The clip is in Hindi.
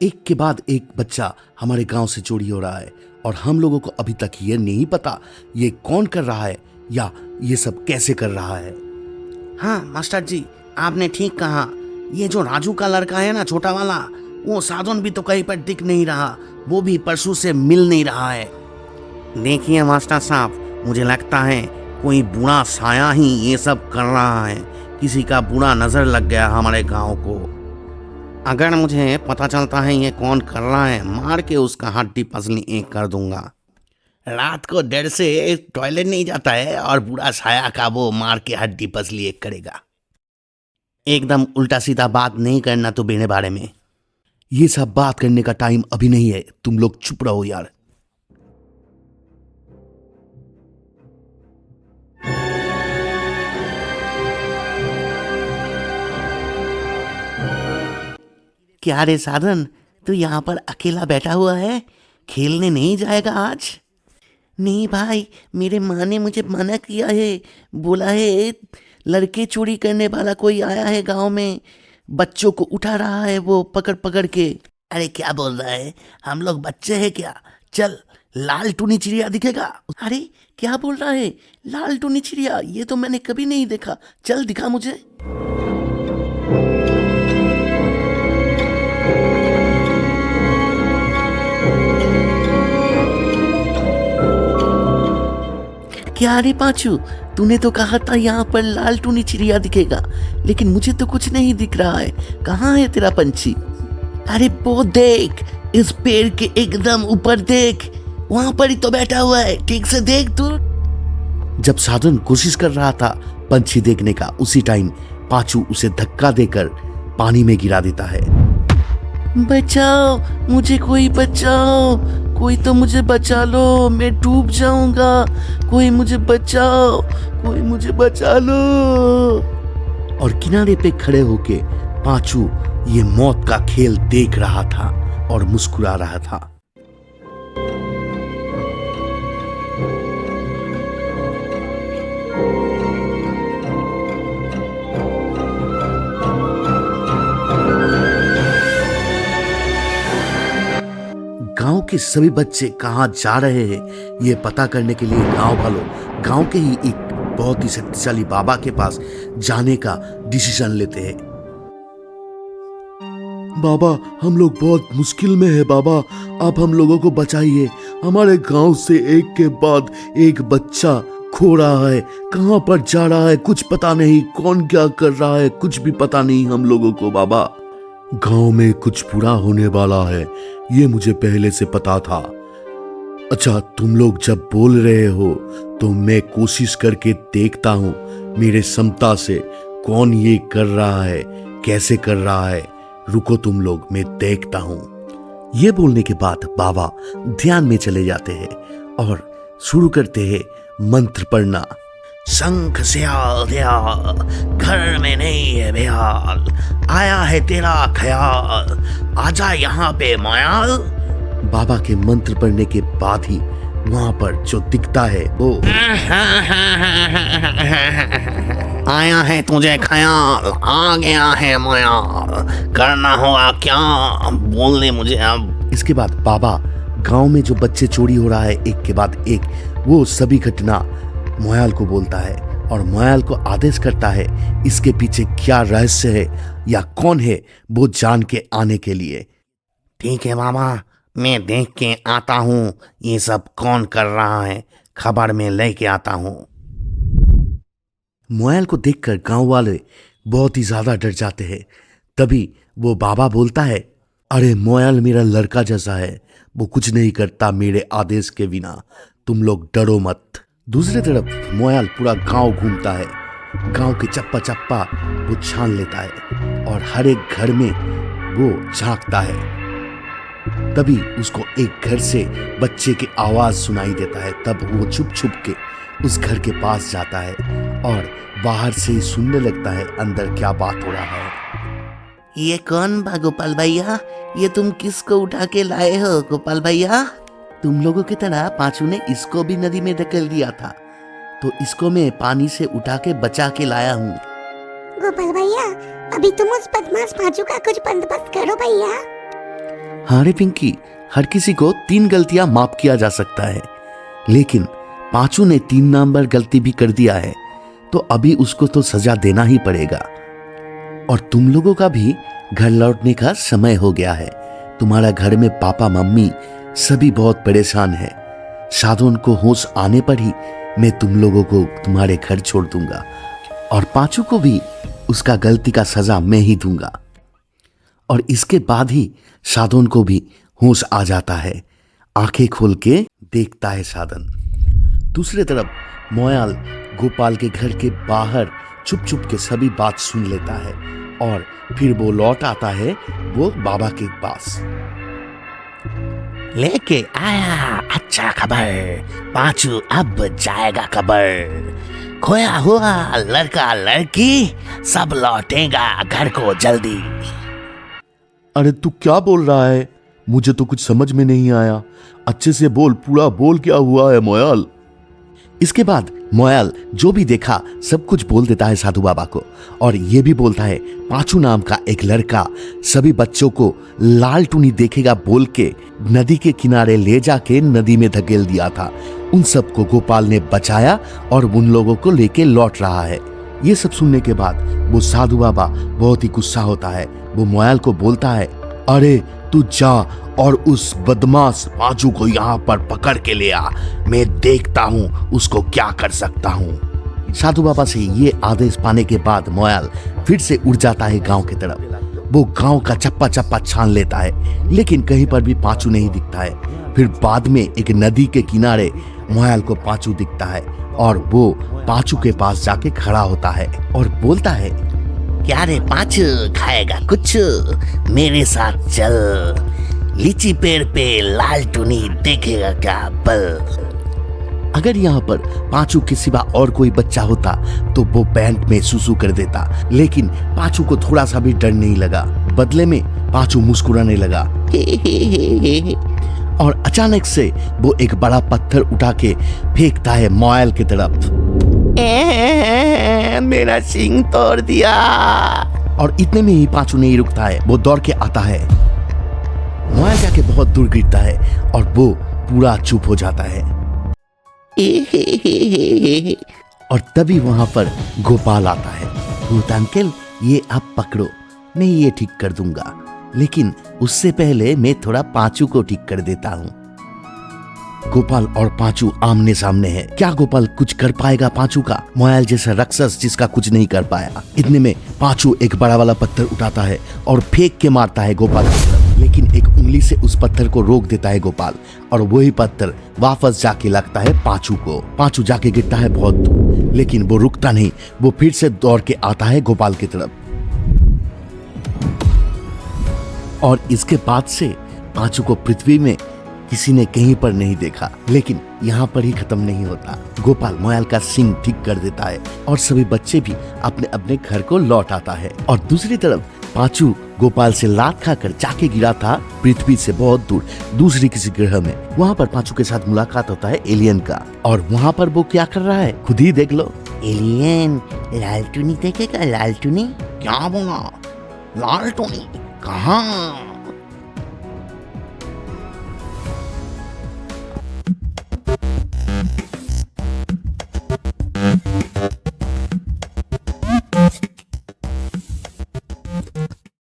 एक के बाद एक बच्चा हमारे गांव से चोरी हो रहा है और हम लोगों को अभी तक ये नहीं पता ये कौन कर रहा है या ये सब कैसे कर रहा है। हाँ मास्टर जी, आपने ठीक कहा। ये जो राजू का लड़का है ना, छोटा वाला, वो साधन भी तो कहीं पर दिख नहीं रहा, वो भी परसों से मिल नहीं रहा है। देखिए मास्टर साहब, मुझे लगता है कोई बुरा साया ही ये सब कर रहा है। किसी का बुरा नजर लग गया हमारे गांव को। अगर मुझे पता चलता है ये कौन कर रहा है, मार के उसका हड्डी पसली एक कर दूंगा। रात को डर से टॉयलेट नहीं जाता है और बुरा साया का वो मार के हड्डी पसली एक करेगा। एकदम उल्टा सीधा बात नहीं करना तो मेरे बारे में। ये सब बात करने का टाइम अभी नहीं है, तुम लोग चुप रहो यार। क्या रे साधन, तू यहाँ पर अकेला बैठा हुआ है? खेलने नहीं जाएगा आज? नहीं भाई, मेरे माँ ने मुझे मना किया है। बोला है लड़के चोरी करने वाला कोई आया है गांव में, बच्चों को उठा रहा है वो पकड़ पकड़ के। अरे क्या बोल रहा है, हम लोग बच्चे हैं क्या? चल, लाल टूनी चिड़िया दिखेगा। अरे क्या बोल रहा है, लाल टूनी चिड़िया? ये तो मैंने कभी नहीं देखा। चल दिखा मुझे। क्या रे पांचू, तूने तो कहा था यहाँ पर लाल टूनी चिड़िया दिखेगा, लेकिन मुझे तो कुछ नहीं दिख रहा है। कहाँ है तेरा पंछी? अरे वो देख, इस पेड़ के एकदम ऊपर देख, वहां पर ही तो बैठा हुआ है। ठीक से देख तू। जब साधन कोशिश कर रहा था पंछी देखने का, उसी टाइम पांचू उसे धक्का देकर पानी में गिरा देता है। बचाओ मुझे, कोई बचाओ, कोई तो मुझे बचा लो, मैं डूब जाऊंगा। कोई मुझे बचाओ, कोई मुझे बचा लो। और किनारे पे खड़े होके पांचू ये मौत का खेल देख रहा था और मुस्कुरा रहा था। गांव के सभी बच्चे कहां जा रहे हैं ये पता करने के लिए गांव वालों गांव के ही एक बहुत ही शक्तिशाली बाबा के पास जाने का डिसीजन लेते हैं। बाबा, हम लोग बहुत मुश्किल में है बाबा, आप हम लोगों को बचाइए। हमारे गांव से एक के बाद एक बच्चा खो रहा है, कहां पर जा रहा है कुछ पता नहीं, कौन क्या कर रहा है कुछ भी पता नहीं हम लोगों को। बाबा, गांव में कुछ बुरा होने वाला है, ये मुझे पहले से पता था। अच्छा, तुम लोग जब बोल रहे हो तो मैं कोशिश करके देखता हूं मेरे क्षमता से कौन ये कर रहा है, कैसे कर रहा है। रुको तुम लोग, मैं देखता हूं। ये बोलने के बाद बाबा ध्यान में चले जाते हैं और शुरू करते हैं मंत्र पढ़ना। शंख स्याल दयाल, घर में नहीं है बेहाल, आया है तेरा ख्याल, आजा यहाँ पे मायाल। बाबा के मंत्र पढ़ने के बाद ही वहां पर जो दिखता है वो आया है तुझे ख्याल, आ गया है मायाल, करना होगा क्या, बोलने मुझे अब। इसके बाद बाबा गांव में जो बच्चे चोरी हो रहा है एक के बाद एक, वो सभी घटना मोयाल को बोलता है और मोयाल को आदेश करता है इसके पीछे क्या रहस्य है या कौन है वो जान के आने के लिए। ठीक है मामा, मैं देख के आता हूँ ये सब कौन कर रहा है, खबर में लेके आता हूँ। मोयाल को देखकर गांव वाले बहुत ही ज्यादा डर जाते हैं। तभी वो बाबा बोलता है, अरे मोयाल मेरा लड़का जैसा है, वो कुछ नहीं करता मेरे आदेश के बिना, तुम लोग डरो मत। दूसरी तरफ मोयाल पूरा गांव घूमता है, गांव के चप्पा चप्पा वो छान लेता है और हर एक घर में वो झांकता है। तभी उसको एक घर से बच्चे की आवाज सुनाई देता है। तब वो छुप छुप के उस घर के पास जाता है और बाहर से ही सुनने लगता है अंदर क्या बात हो रहा है। ये कौन बा गोपाल भैया? ये तुम किसको उठा के लाए हो गोपाल भैया? तुम लोगों की तरह पांचू ने इसको भी नदी में धकेल दिया था, तो इसको मैं पानी से उठा के बचा के लाया हूँ। गोपाल भैया, अभी तुम उस बदमाश पांचू का कुछ बंदोबस्त करो भैया। हाँ रे पिंकी, हर किसी को 3 गलतियां माफ किया जा सकता है, लेकिन पांचू ने 3 नंबर गलती भी कर दिया है तो अभी उसको तो सजा देना ही पड़ेगा। और तुम लोगों का भी घर लौटने का समय हो गया है। तुम्हारा घर में पापा मम्मी सभी बहुत परेशान है। साधन को होश आने पर ही मैं तुम लोगों को तुम्हारे घर छोड़ दूंगा और पांचू को भी उसका गलती का सजा मैं ही दूंगा। और इसके बाद ही साधन को भी होश आ जाता है। आंखें खोल के देखता है साधन। दूसरी तरफ मोयाल गोपाल के घर के बाहर चुप चुप के सभी बात सुन लेता है और फिर वो लौट आता है वो बाबा के पास। लेके आया अच्छा खबर, पांचू अब जाएगा कबर। खोया हुआ लड़का लड़की सब लौटेगा घर को जल्दी। अरे तू क्या बोल रहा है? मुझे तो कुछ समझ में नहीं आया। अच्छे से बोल, पूरा बोल, क्या हुआ है मोयाल? इसके बाद मोयाल जो भी देखा सब कुछ बोल देता है साधु बाबा को और ये भी बोलता है पांचू नाम का एक लड़का सभी बच्चों को लाल टूनी देखेगा बोल के नदी के किनारे ले जाके नदी में धकेल दिया था। उन सबको गोपाल ने बचाया और उन लोगों को लेके लौट रहा है। ये सब सुनने के बाद वो साधु बाबा बहुत ही गुस्सा होता है। वो मोयाल को बोलता है, अरे तू जा और उस बदमाश पांचू को यहाँ पर पकड़ के ले आ। मैं देखता हूँ उसको क्या कर सकता हूँ। साधु बाबा से ये आदेश पाने के बाद मोयाल फिर से उड़ जाता है गांव की तरफ। वो गांव का चप्पा चप्पा छान लेता है लेकिन कहीं पर भी पांचू नहीं दिखता है। फिर बाद में एक नदी के किनारे मोयाल को पांचू दिखता है और वो पांचू के पास जाके खड़ा होता है और बोलता है, क्या रे पांचू, खाएगा कुछ? मेरे साथ चल, लीची पेड़ पे लाल टूनी देखेगा क्या बल। अगर यहाँ पर पांचू के सिवा और कोई बच्चा होता तो वो पैंट में सुसु कर देता, लेकिन पांचू को थोड़ा सा भी डर नहीं लगा। बदले में पांचू मुस्कुराने लगा और अचानक से वो एक बड़ा पत्थर उठा के फेंकता है मोयाल की तरफ। मेरा सींग तोड़ दिया। और इतने में ही पांचू नहीं रुकता है, वो दौड़ के आता है। मोयाल जाके बहुत दूर गिरता है और वो पूरा चुप हो जाता है। और तभी वहां पर गोपाल आता है। भूत अंकल, ये आप पकड़ो, मैं ये ठीक कर दूंगा, लेकिन उससे पहले मैं थोड़ा पांचू को ठीक कर देता हूँ। गोपाल और पांचू आमने सामने है। क्या गोपाल कुछ कर पाएगा पांचू का? मोयाल जैसा राक्षस जिसका कुछ नहीं कर पाया। इतने में पांचू एक बड़ा वाला पत्थर उठाता है और फेंक के मारता है गोपाल की तरफ, लेकिन एक उंगली से उस पत्थर को रोक देता है गोपाल और वही पत्थर वापस जाके लगता है पांचू को। पांचू जाके गिरता है बहुत दूर, लेकिन वो रुकता नहीं। वो फिर से दौड़ के आता है गोपाल की तरफ और इसके बाद से पांचू को पृथ्वी में किसी ने कहीं पर नहीं देखा। लेकिन यहाँ पर ही खत्म नहीं होता। गोपाल मोयाल का सिंग ठीक कर देता है और सभी बच्चे भी अपने अपने घर को लौट आता है। और दूसरी तरफ पांचू गोपाल से लात खाकर जाके गिरा था पृथ्वी से बहुत दूर दूसरी किसी ग्रह में। वहाँ पर पांचू के साथ मुलाकात होता है एलियन का और वहाँ पर वो क्या कर रहा है खुद ही देख लो। एलियन लाल टूनी देखेगा? लाल टूनी? क्या बोला? लाल टूनी कहाँ?